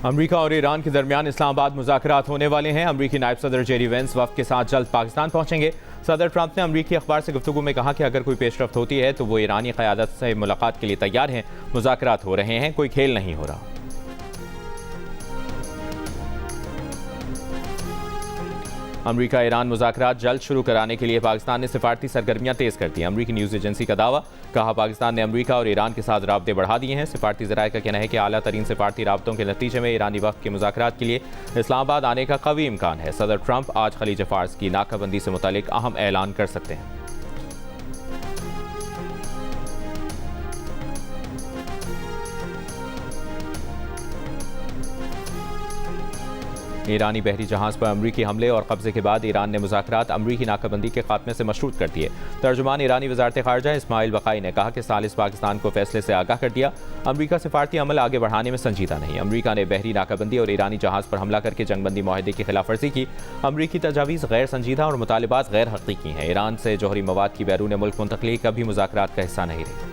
अमरीका और ईरान के दरमियान इस्लामाबाद मुज़ाकरात होने वाले हैं। अमरीकी नायब सदर जेरी वेंस वफ़द के साथ जल्द पाकिस्तान पहुंचेंगे। सदर ट्रंप ने अमरीकी अखबार से गुफ्तगू में कहा कि अगर कोई पेशरफ्त होती है तो वो ईरानी क़यादत से मुलाकात के लिए तैयार हैं। मुज़ाकरात हो रहे हैं, कोई खेल नहीं हो रहा। अमरीका ईरान मुज़ाकरात जल्द शुरू कराने के लिए पाकिस्तान ने सिफारती सरगर्मियां तेज़ कर दी। अमरीकी न्यूज़ एजेंसी का दावा, कहा पाकिस्तान ने अमरीका और ईरान के साथ राब्ते बढ़ा दिए हैं। सिफारती ज़राए का कहना है कि आला तरीन सिफारती राब्तों के नतीजे में ईरानी वफ़द के मुज़ाकरात के लिए इस्लामाबाद आने का कवी इम्कान है। सदर ट्रंप आज खलीज फ़ार्स की नाकाबंदी से मुतालिक अहम ऐलान कर सकते हैं। ईरानी बहरी जहाज़ पर अमरीकी हमले और कब्जे के बाद ईरान ने मुज़ाकरात अमरीकी नाकाबंदी के खात्मे से मशरूत कर दिए। तर्जुमान ईरानी वज़ारत ख़ारजा इस्माइल बक़ाई ने कहा कि सालिस पाकिस्तान को फैसले से आगाह कर दिया। अमरीका सिफारती अमल आगे बढ़ाने में संजीदा नहीं। अमरीका ने बहरी नाकाबंदी और ईरानी जहाज़ पर हमला करके जंगबंदी माहदे की खिलाफ वर्जी की। अमरीकी तजावीज़ गैर संजीदा और मुतालबात गैर हक़ीक़ी हैं। ईरान से जौहरी मवाद की बैरून मुल्क मुंतकली कभी मुज़ाकरात का हिस्सा नहीं रही।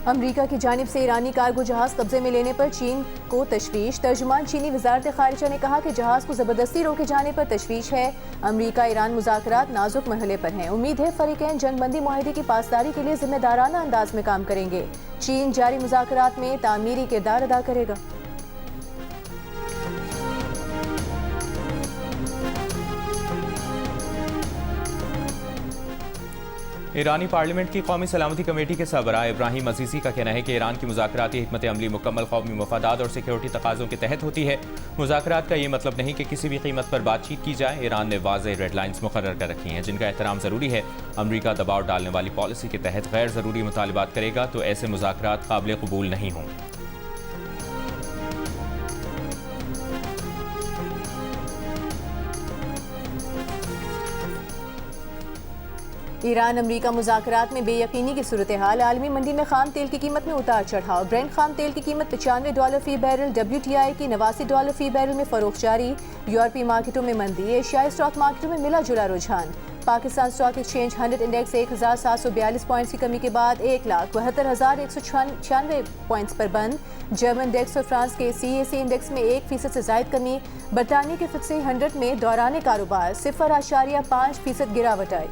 अमरीका की जानिब से ईरानी कार्गो जहाज़ कब्जे में लेने पर चीन को तशवीश। तर्जुमान चीनी वज़ारत ख़ारिजा ने कहा कि जहाज़ को ज़बरदस्ती रोके जाने पर तशवीश है। अमरीका ईरान मुज़ाकरात नाजुक मरहले पर हैं। उम्मीद है फ़रीक़ैन जंगबंदी माहदे की पासदारी के लिए ज़िम्मेदाराना अंदाज में काम करेंगे। चीन जारी मुज़ाकरात में तामीरी किरदार अदा करेगा। ईरानी पार्लियामेंट की कौमी सलामती कमेटी के सरबराह इब्राहिम अजीज़ी का कहना है कि ईरान की मुज़ाकराती हिकमत अमली मुकम्मल कौमी मफादात और सिक्योरिटी तकाज़ों के तहत होती है। मुज़ाकरात का ये मतलब नहीं कि किसी भी कीमत पर बातचीत की जाए। ईरान ने वाज़ेह रेड लाइन्स मुकर्रर कर रखी हैं जिनका एहतराम ज़रूरी है। अमरीका दबाव डालने वाली पॉलिसी के तहत गैर ज़रूरी मुतालबात करेगा तो ऐसे मुज़ाकरात काबिल कबूल नहीं होंगे। ईरान अमरीका मुज़ाकरात में बेयकीनी की सूरत हाल। आलमी मंडी में खाम तेल की कीमत में उतार चढ़ाव। ब्रेंट खाम तेल की कीमत $95 फी बैरल, WTI की $89 फी बैरल में फ़रोख्त जारी। यूरोपीय मार्केटों में मंदी, एशियाई स्टॉक मार्केटों में मिला जुला रुझान। Pakistan stock exchange 100 index 1742 points की कमी के बाद 1,72,196 पॉइंट्स पर बंद। जर्मन इंडेक्स और फ्रांस के CAC इंडेक्स में 1% से जायद कमी। बरतानिया के FTSE 100 में दौरान कारोबार 0.5% गिरावट आई।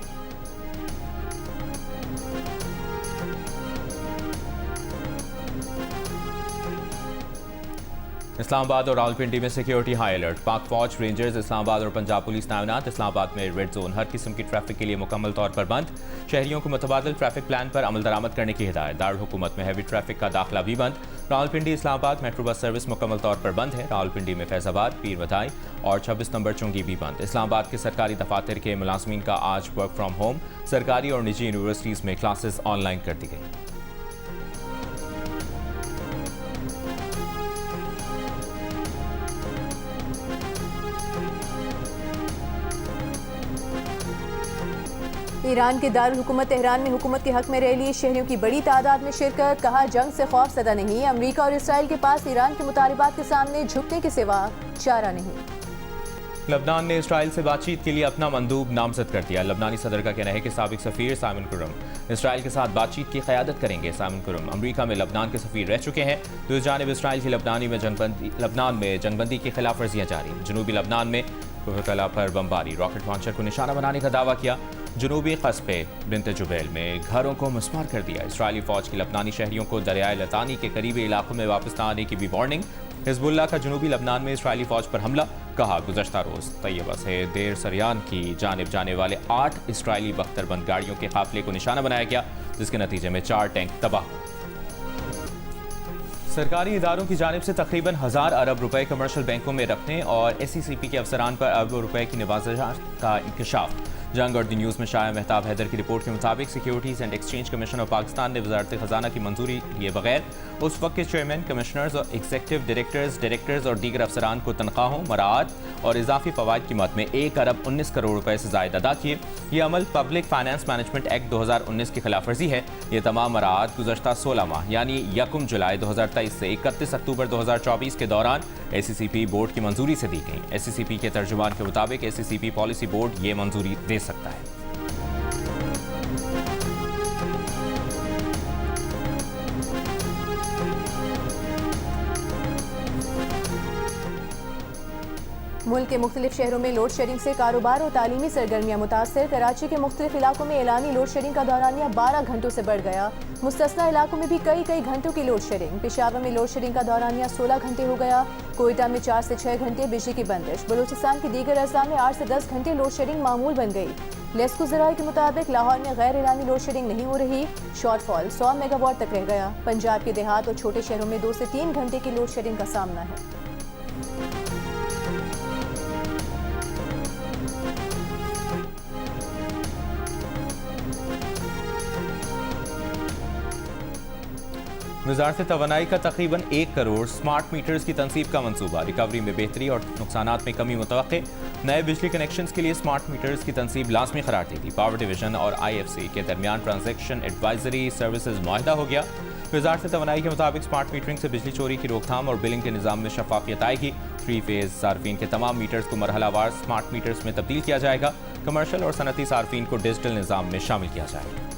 इस्लामाबाद और रावलपिंडी में सिक्योरिटी हाई अलर्ट। पाक फौज, रेंजर्स, इस्लामाबाद और पंजाब पुलिस तैनात। इस्लामाबाद में रेड जोन हर किस्म की ट्रैफिक के लिए मुकम्मल तौर पर बंद। शहरियों को मुतबादिल ट्रैफिक प्लान पर अमल दरामद करने की हिदायत। दारुल हुकूमत में हैवी ट्रैफिक का दाखिला भी बंद। Rawalpindi Islamabad metro bus service मुकम्मल तौर पर बंद है। रावलपिंडी में फैजाबाद, पीर बधाई और 26 नंबर चुंगी भी बंद। इस्लामाबाद के सरकारी दफातर के मुलाजमीन का आज वर्क फ्राम होम। सरकारी और निजी यूनिवर्सिटीज़ में क्लासेस ऑनलाइन कर दी गई। ईरान के दारुल हुकूमत तेहरान में हुकूमत के हक में रैली। शहरियों की बड़ी तादाद में शिरकत। कहा जंग से खौफ ज़दा नहीं। अमरीका और इसराइल के पास ईरान के मुतालिबात के सामने झुकने के सिवा चारा नहीं। लबनान ने इसराइल से बातचीत के लिए अपना मंदूब नामजद कर दिया। लबनानी सदर का कहना है कि साबिक सफीर साइमन कुरम इसराइल के साथ बातचीत की क़यादत करेंगे। साइमन कुरम अमरीका में लबनान के सफीर रह चुके हैं। दूसरी जानिब इसराइल की लबनान में जंगबंदी की खिलाफ वर्जियाँ जारी। जनूबी लबनान में कोहकला पर बमबारी, रॉकेट लॉन्चर को निशाना बनाने का दावा किया। जनूबी कस्बे बिन्त जुबैल में घरों को मुस्मार कर दिया। इसराइली फौज की लबनानी शहरियों को दरियाए लतानी के करीबी इलाकों में वापस न आने की भी वार्निंग। हिजबुल्लाह का जनूबी लबनान में इसराइली फौज पर हमला। कहा गुज़श्ता रोज़ तैयबा से देर सरियान की जानिब जाने वाले 8 इसराइली बख्तरबंद गाड़ियों के काफिले को निशाना बनाया गया, जिसके नतीजे में 4 टैंक तबाह। सरकारी इदारों की जानिब से तकरीबन 1000 अरब रुपए कमर्शियल बैंकों में रखने और SECP के अफसरान पर अरबों रुपए की नवाज़श का इंकशाफ। जंग और द न्यूज़ में शाया मेहताब हैदर की रिपोर्ट के मुताबिक securities and exchange commission of Pakistan ने वजारत खजाना की मंजूरी लिए बगैर उस वक्त के चेयरमैन, कमिश्नर्स और एग्जीक्यूटिव डायरेक्टर्स और दीगर अफसरान को तनख्वाहों, मराआत और इजाफी फवाद की मद में 1 अरब 19 करोड़ रुपए से जायद अदा किए। ये अमल पब्लिक फाइनेंस मैनेजमेंट एक्ट 2019 की खिलाफ वर्जी है। ये तमाम मराआत गुज़श्ता 16 माह यानी 1 जुलाई 2023 से 31 अक्टूबर 2024 के दौरान ACCP बोर्ड की मंजूरी से दी गई। ACCP के तर्जुमान के मुताबिक ACCP पॉलिसी बोर्ड ये मंजूरी दे सकता है। मुल्क के मुख्तलिफ शहरों में लोड शेडिंग से कारोबार और तालीमी सरगर्मियाँ मुतासर। कराची के मुख्तलिफ इलाकों में एलानी लोड शेडिंग का दौरानिया 12 घंटों से बढ़ गया। मुस्तस्ना इलाकों में भी कई घंटों की लोड शेडिंग। पेशावर में लोड शेडिंग का दौरानिया 16 घंटे हो गया। कोयटा में 4 से 6 घंटे बिजली की बंदिश। बलूचिस्तान के दीगर अजला में 8 से 10 घंटे लोड शेडिंग मामूल बन गई। लेस्को ज़राए के मुताबिक लाहौर में गैर एलानी लोड शेडिंग नहीं हो रही। शॉर्टफॉल 100 मेगावाट तक रह गया। पंजाब के देहात और छोटे शहरों में 2 से 3 घंटे की लोड शेडिंग का सामना है। वज़ारत तवानाई का तकरीबन 1 करोड़ स्मार्ट मीटर्स की तनसीब का मंसूबा। रिकवरी में बेहतरी और नुकसानात में कमी मुतवक्के। नए बिजली कनेक्शंस के लिए स्मार्ट मीटर्स की तनसीब लाजमी करार दी थी। पावर डिवीजन और IFC के दरमियान ट्रांजैक्शन एडवाइजरी सर्विसेज मुआहदा हो गया। वज़ारत तवानाई के मुताबिक स्मार्ट मीटरिंग से बिजली चोरी की रोकथाम और बिलिंग के निज़ाम में शफाफियत आएगी। 3 फेज सार्फिन के तमाम मीटर्स को मरहलावार स्मार्ट मीटर्स में तब्दील किया जाएगा। कमर्शल और सनती सार्फिन को डिजिटल निज़ाम में शामिल किया जाएगा।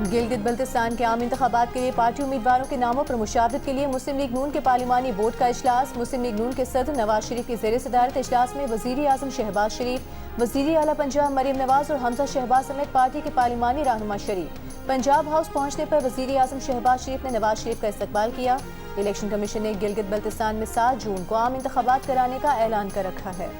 गिलगित बल्तिस्तान के आम इंतखाबात के लिए पार्टी उम्मीदवारों के नामों पर मुशावरत के लिए मुस्लिम लीग नून के पार्लिमानी बोर्ड का इजलास। मुस्लिम लीग नून के सदर नवाज शरीफ की ज़ेर सदारत इजलास में वज़ीर आज़म शहबाज शरीफ, वज़ीर आला पंजाब मरीम नवाज और हमजा शहबाज समेत पार्टी के पार्लिमानी रहनुमा शरीफ। पंजाब हाउस पहुंचने पर वज़ीर आज़म शहबाज शरीफ ने नवाज शरीफ का इस्तकबाल किया। इलेक्शन कमीशन ने गिलगित बल्तिस्तान में 7 जून को आम इंतखाबात कराने का ऐलान कर रखा है।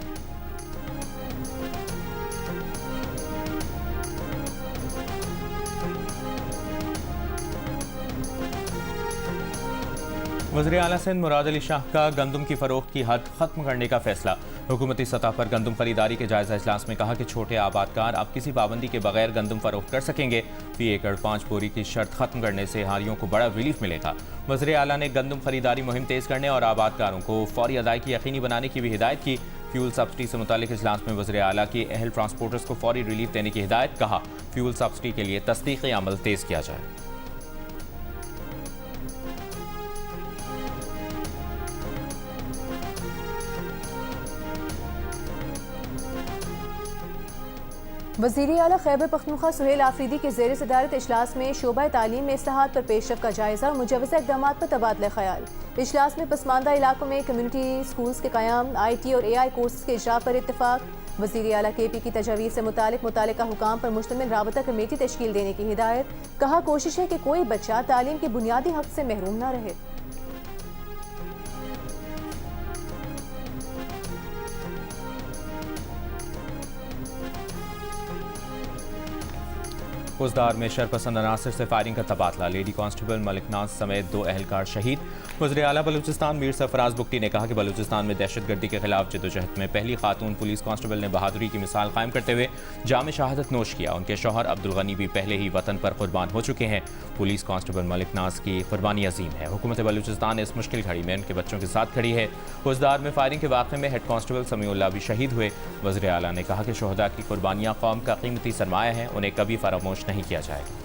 वज़ीर आला सिंध मुराद अली शाह का गंदम की फ़रोख्त की हद ख़त्म करने का फैसला। हुकूमती सतह पर गंदम खरीदारी के जायज़ा इजलास में कहा कि छोटे आबादकार अब किसी पाबंदी के बगैर गंदम फ़रोख्त कर सकेंगे। फी एकड़ 5 बोरी की शर्त ख़त्म करने से हारियों को बड़ा रिलीफ मिलेगा। वज़ीर आला ने गंदम खरीदारी मुहिम तेज़ करने और आबादकारों को फौरी अदायगी यकीनी बनाने की भी हिदायत की। फ्यूल सब्सिडी से मुतालिक इजलास में वज़ीर आला की अहल ट्रांसपोर्टर्स को फौरी रिलीफ देने की हिदायत। कहा फ्यूल सब्सिडी के लिए तस्दीक़ी अमल तेज़ किया जाए। वज़ीर आला खैबर पख्तूनख्वा सुहेल आफरीदी के ज़ेर सदारत इजलास में शोबा तालीम में इस्लाहात पर पेशरफ का जायज़ा और मुजवज़ा इक़दामात पर तबादला ख्याल। इजलास में पसमानदा इलाकों में कम्यूनिटी स्कूल्स के क़याम, IT और AI कोर्सेज के इजरा पर इत्तफाक। वज़ीर आला KP की तजावीज़ से मुतालिका हुकाम पर मुश्तमिल राबता कमेटी तश्कील देने की हिदायत। कहा कोशिश है कि कोई बच्चा तालीम के बुनियादी हक़ से महरूम न रहे। फौजदार में शरपसंद अनासर से फायरिंग का तबादला। लेडी कांस्टेबल मलिक नाज समेत 2 एहलकार शहीद। वज़ीर आला बलूचिस्तान मीर सरफराज बुगटी ने कहा कि बलूचिस्तान में दहशतगर्दी के खिलाफ जद्दोजहद में पहली खातून पुलिस कांस्टेबल ने बहादुरी की मिसाल कायम करते हुए जाम शहादत नोश किया। उनके शौहर अब्दुल गनी भी पहले ही वतन पर कुर्बान हो चुके हैं। पुलिस कांस्टेबल मलिक नाज की कुर्बानी अजीम है। हुकूमत बलूचिस्तान इस मुश्किल घड़ी में उनके बच्चों के साथ खड़ी है। फौजदार में फायरिंग के वाक़े में हेड कांस्टेबल समीउल्लाह भी शहीद हुए। वज़ीर आला ने कहा कि शोहदा की कुर्बानियाँ कौम का कीमती सरमाया है, उन्हें कभी फरामोश नहीं किया जाएगा।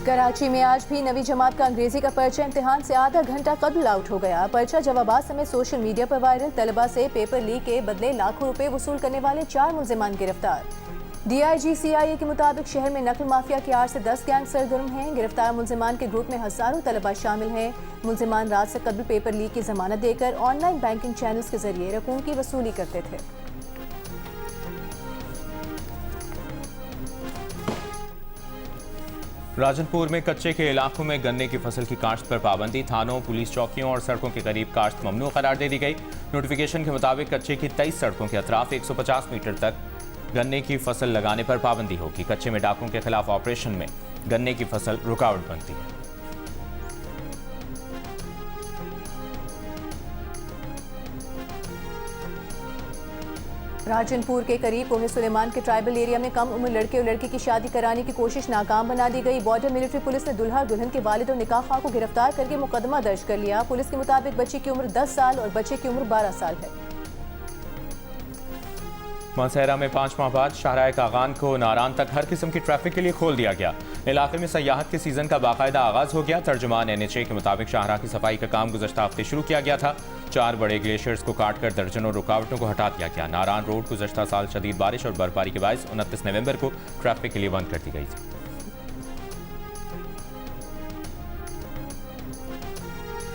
कराची में आज भी नवी जमात का अंग्रेजी का पर्चा इम्तिहान से आधा घंटा कबल आउट हो गया। पर्चा जवाबात समेत सोशल मीडिया पर वायरल। तलबा से पेपर लीक के बदले लाखों रुपए वसूल करने वाले 4 मुल्जिमान गिरफ्तार। DIG CIA के मुताबिक शहर में नकल माफिया के 8 से 10 गैंग सरगर्म हैं। गिरफ्तार मुल्जिमान के ग्रुप में हजारों तलबा शामिल हैं। मुल्जिमान रात से कबल पेपर लीक की जमानत देकर ऑनलाइन बैंकिंग चैनल्स के जरिए रकूम की वसूली करते थे। राजनपुर में कच्चे के इलाकों में गन्ने की फसल की काश्त पर पाबंदी। थानों, पुलिस चौकियों और सड़कों के करीब काश्त ममनू करार दे दी गई। नोटिफिकेशन के मुताबिक कच्चे की 23 सड़कों के अतराफ 150 मीटर तक गन्ने की फसल लगाने पर पाबंदी होगी। कच्चे में डाकों के खिलाफ ऑपरेशन में गन्ने की फसल रुकावट बनती है। राजनपुर के करीब कोहे सुलेमान के ट्राइबल एरिया में कम उम्र लड़के और लड़की की शादी कराने की कोशिश नाकाम बना दी गई। बॉर्डर मिलिट्री पुलिस ने दुल्हा और दुल्हन के वालिद और निकाह ख्वाह को गिरफ्तार करके मुकदमा दर्ज कर लिया। पुलिस के मुताबिक बच्ची की उम्र 10 साल और बच्चे की उम्र 12 साल है। मानसहरा में 5 माह बाद शाहराह कागान को नारान तक हर किस्म की ट्रैफिक के लिए खोल दिया गया। इलाके में सयाहत के सीजन का बाकायदा आगाज हो गया। तर्जुमान NHA के मुताबिक शाहराह की सफाई का काम गुज़श्ता हफ्ते शुरू किया गया था। 4 बड़े ग्लेशियर्स को काट कर दर्जनों रुकावटों को हटा दिया गया। नारान रोड गुज़श्ता साल शदीद बारिश और बर्फबारी के बायस 29 नवंबर को ट्रैफिक के लिए बंद कर दी गई थी।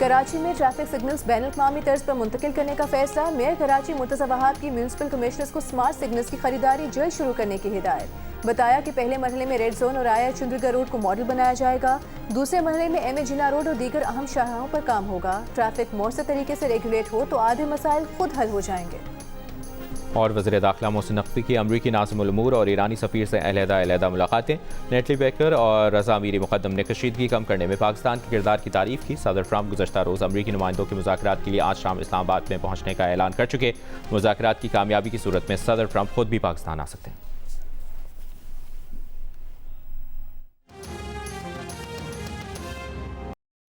कराची में ट्रैफिक सिग्नल्स बैनुल-अक़वामी तर्ज पर मुंतकिल करने का फैसला। मेयर कराची मुर्तज़ा वहाब की म्यूनिसिपल कमिश्नर्स को स्मार्ट सिग्नल्स की खरीदारी जल्द शुरू करने की हिदायत। बताया कि पहले मरहले में रेड जोन और आया चुंदरगा रोड को मॉडल बनाया जाएगा। दूसरे मरहले में MA जिन्ना रोड और दीगर अहम शाहराहों पर काम होगा। ट्रैफिक मौसर तरीके से रेगुलेट हो तो आधे मसाइल खुद हल हो जाएंगे। और वज़ीर दाखिला मोहसिन नकवी की अमरीकी नाज़िमुल उमूर और ईरानी सफ़ीर से अलहदा मुलाकातें। नेटली बेकर और रज़ा मीरी मुक़द्दम ने कशीदगी कम करने में पाकिस्तान के किरदार की तारीफ़ की। सदर ट्रंप गुज़श्ता रोज़ अमरीकी नुमाइंदों के मुज़ाकरात के लिए आज शाम इस्लामाबाद में पहुँचने का ऐलान कर चुके। मुज़ाकरात की कामयाबी की सूरत में सदर ट्रंप खुद भी पाकिस्तान आ सकते हैं।